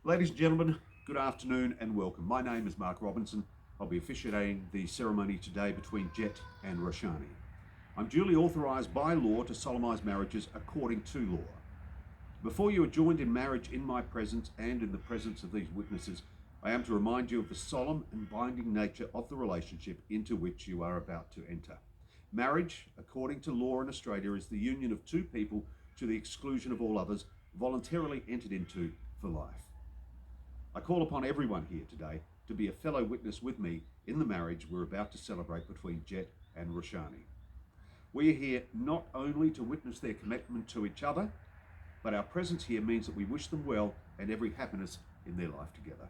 Ladies and gentlemen, good afternoon and welcome. My name is Mark Robinson. I'll be officiating the ceremony today between Jett and Roshani. I'm duly authorised by law to solemnise marriages according to law. Before you are joined in marriage in my presence and in the presence of these witnesses, I am to remind you of the solemn and binding nature of the relationship into which you are about to enter. Marriage, according to law in Australia, is the union of two people to the exclusion of all others, voluntarily entered into for life. I call upon everyone here today to be a fellow witness with me in the marriage we're about to celebrate between Jett and Roshani. We are here not only to witness their commitment to each other, but our presence here means that we wish them well and every happiness in their life together.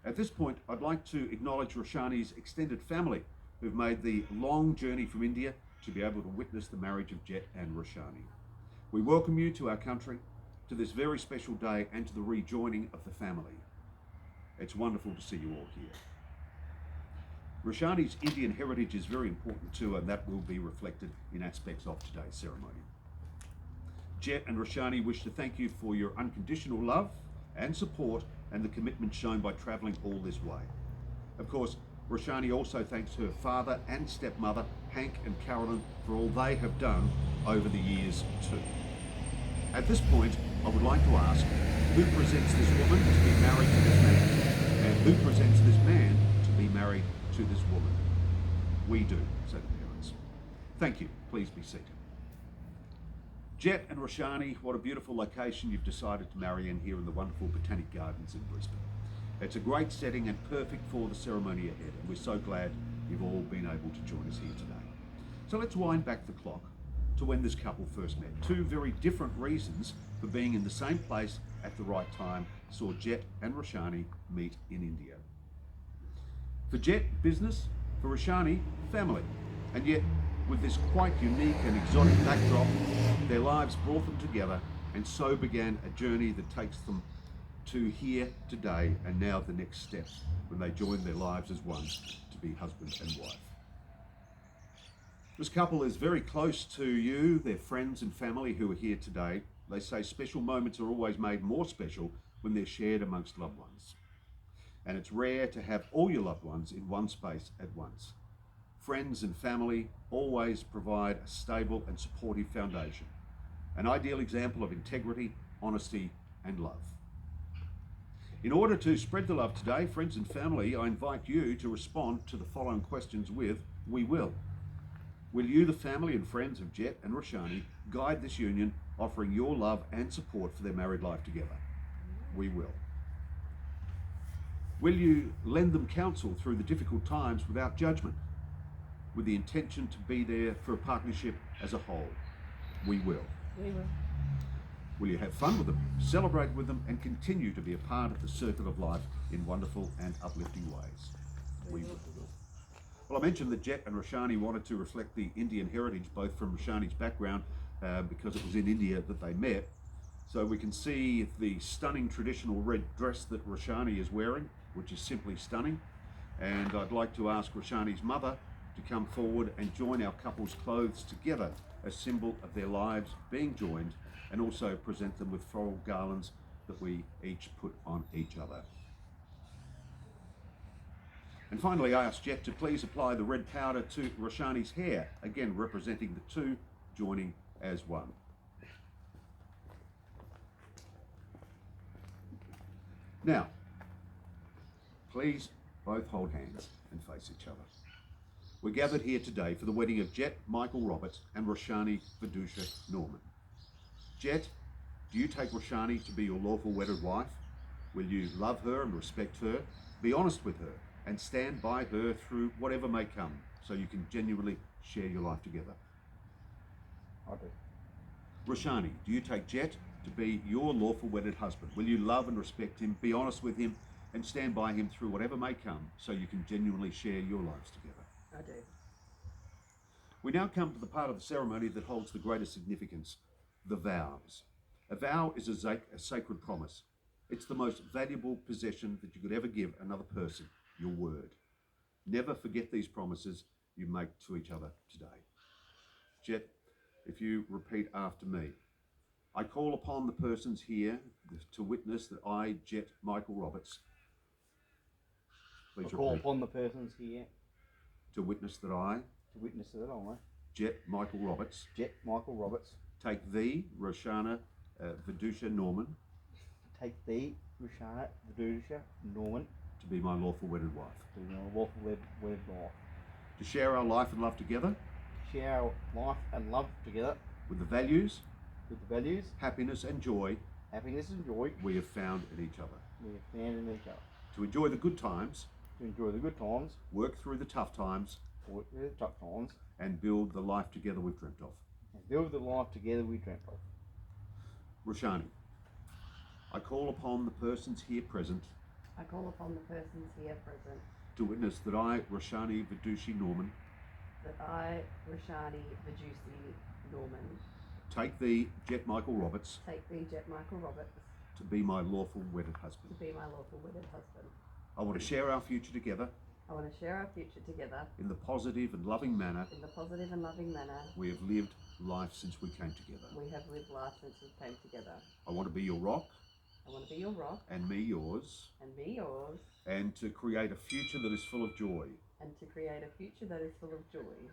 At this point, I'd like to acknowledge Roshani's extended family who've made the long journey from India to be able to witness the marriage of Jett and Roshani. We welcome you to our country, to this very special day, and to the rejoining of the family. It's wonderful to see you all here. Roshani's Indian heritage is very important too, and that will be reflected in aspects of today's ceremony. Jett and Roshani wish to thank you for your unconditional love and support and the commitment shown by travelling all this way. Of course, Roshani also thanks her father and stepmother, Hank and Carolyn, for all they have done over the years too. At this point, I would like to ask, who presents this woman to be married to this man? And who presents this man to be married to this woman? We do, said the parents. Thank you. Please be seated. Jett and Roshani, what a beautiful location you've decided to marry in here in the wonderful Botanic Gardens in Brisbane. It's a great setting and perfect for the ceremony ahead, and we're so glad you've all been able to join us here today. So let's wind back the clock to when this couple first met. Two very different reasons for being in the same place at the right time saw Jett and Roshani meet in India. For Jett, business; for Roshani, family. And yet, with this quite unique and exotic backdrop, their lives brought them together, and so began a journey that takes them to here today, and now the next step when they join their lives as one to be husband and wife. This couple is very close to you, their friends and family who are here today. They say special moments are always made more special when they're shared amongst loved ones. And it's rare to have all your loved ones in one space at once. Friends and family always provide a stable and supportive foundation, an ideal example of integrity, honesty, and love. In order to spread the love today, friends and family, I invite you to respond to the following questions with "we will." Will you, the family and friends of Jett and Roshani, guide this union, offering your love and support for their married life together? We will. Will you lend them counsel through the difficult times without judgment, with the intention to be there for a partnership as a whole? We will. We will. Will you have fun with them, celebrate with them, and continue to be a part of the circle of life in wonderful and uplifting ways? We will. Well, I mentioned that Jett and Roshani wanted to reflect the Indian heritage, both from Roshani's background, because it was in India that they met. So we can see the stunning traditional red dress that Roshani is wearing, which is simply stunning. And I'd like to ask Roshani's mother to come forward and join our couple's clothes together, a symbol of their lives being joined, and also present them with floral garlands that we each put on each other. And finally, I asked Jett to please apply the red powder to Roshani's hair, again representing the two joining as one. Now, please both hold hands and face each other. We're gathered here today for the wedding of Jett Michael Roberts and Roshani Vidusha Norman. Jett, do you take Roshani to be your lawful wedded wife? Will you love her and respect her, be honest with her, and stand by her through whatever may come, so you can genuinely share your life together? I do. Roshani, do you take Jett to be your lawful wedded husband? Will you love and respect him, be honest with him, and stand by him through whatever may come, so you can genuinely share your lives together? I do. We now come to the part of the ceremony that holds the greatest significance, the vows. A vow is a sacred promise. It's the most valuable possession that you could ever give another person, your word. Never forget these promises you make to each other today. Jett, if you repeat after me. I call upon the persons here to witness that I, Jett Michael Roberts, please I call repeat, upon the persons here to witness that I, to witness that I, Jett Michael Roberts, Jett Michael Roberts, take thee, Roshana Vidusha Norman, take thee, Roshani Vidusha Norman, to be my lawful wedded wife, to be my lawful wedded wife, to share our life and love together, share our life and love together, with the values, happiness and joy we have found in each other, we have found in each other, to enjoy the good times, to enjoy the good times, work through the tough times, and build the life together we've dreamt of. Roshani, I call upon the persons here present to witness that I, Roshani Vidushi Norman, take thee, Jett Michael Roberts, to be my lawful wedded husband. I want to share our future together in the positive and loving manner we have lived life since we came together. I want to be your rock and me yours, and to create a future that is full of joy,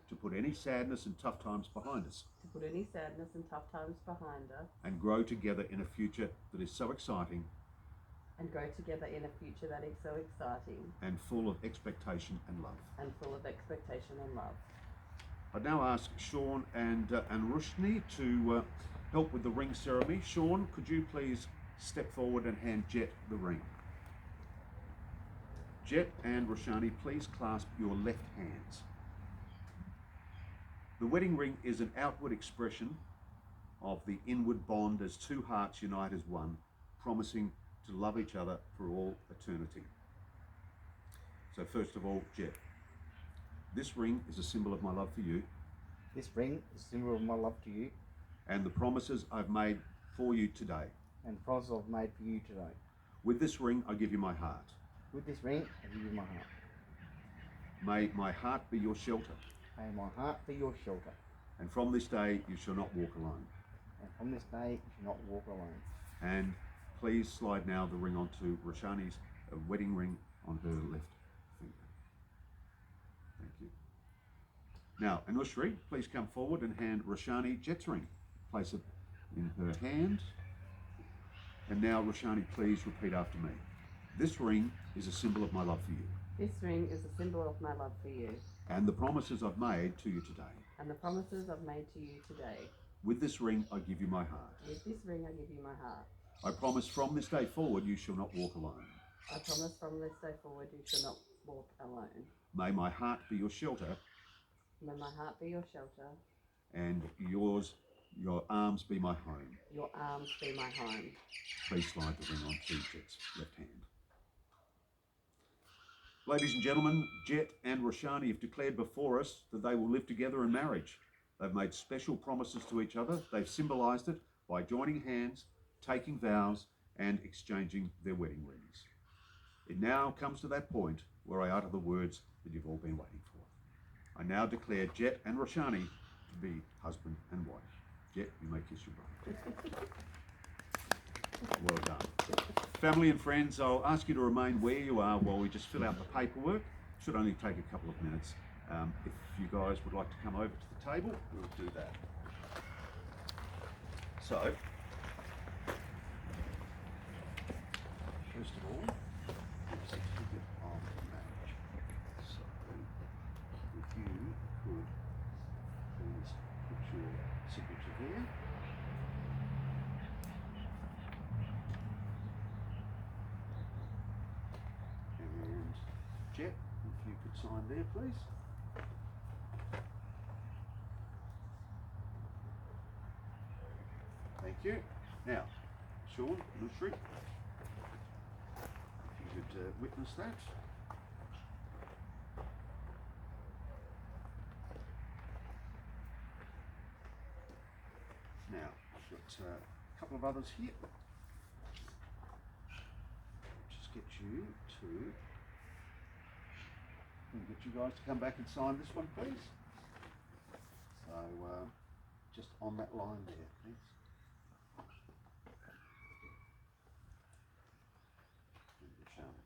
to put any sadness and tough times behind us, and grow together in a future that is so exciting and full of expectation and love. I now ask Sean and Roshani to help with the ring ceremony. Sean, could you please step forward and hand Jett the ring? Jett and Roshani, please clasp your left hands. The wedding ring is an outward expression of the inward bond as two hearts unite as one, promising to love each other for all eternity. So first of all, Jett, this ring is a symbol of my love for you. This ring is a symbol of my love to you, and the promises I've made for you today. With this ring, I give you my heart. May my heart be your shelter. And from this day, you shall not walk alone. And please slide now the ring onto Roshani's wedding ring on her left finger. Thank you. Now, Anushri, please come forward and hand Roshani Jett's ring. Place it in her hand. And now, Roshani, please repeat after me. This ring is a symbol of my love for you. And the promises I've made to you today. With this ring, I give you my heart. I promise from this day forward, you shall not walk alone. May my heart be your shelter. And your arms be my home. Please slide the ring onto Jett's left hand. Ladies and gentlemen, Jett and Roshani have declared before us that they will live together in marriage. They've made special promises to each other. They've symbolised it by joining hands, taking vows, and exchanging their wedding rings. It now comes to that point where I utter the words that you've all been waiting for. I now declare Jett and Roshani to be husband and wife. Jett, you may kiss your bride. Well done. Family and friends, I'll ask you to remain where you are while we just fill out the paperwork. Should only take a couple of minutes. If you guys would like to come over to the table, we'll do that. So, first of all, the certificate of marriage. So, if you could please put your signature here. And Jett, if you could sign there, please. Thank you. Now, Sean, Lushri, if you could witness that. Now, I've got a couple of others here. Just get you guys to come back and sign this one, please. So, just on that line there, please. Roshani.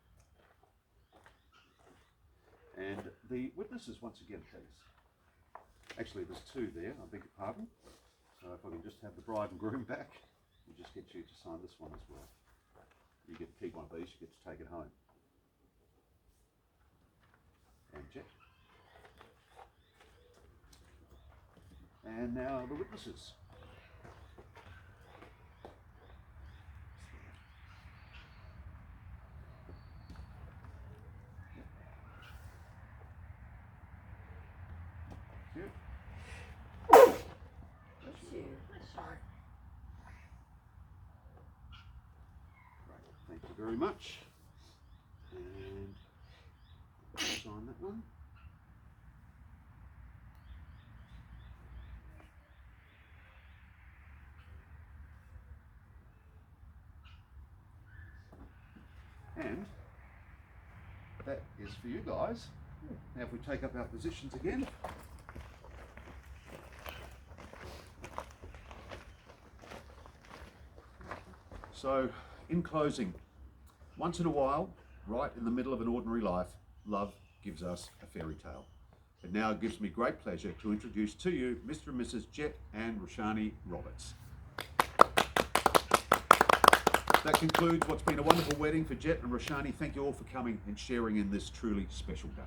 And the witnesses, once again, please. Actually, there's two there, I beg your pardon. So if I can just have the bride and groom back, we'll just get you to sign this one as well. You get to keep one of these, you get to take it home. And Jett. And now the witnesses. Thank you. Great, thank you very much. And sign that one. And that is for you guys. Now if we take up our positions again. So in closing, once in a while, right in the middle of an ordinary life, love gives us a fairy tale. It now gives me great pleasure to introduce to you Mr. and Mrs. Jett and Roshani Roberts. That concludes what's been a wonderful wedding for Jett and Roshani. Thank you all for coming and sharing in this truly special day.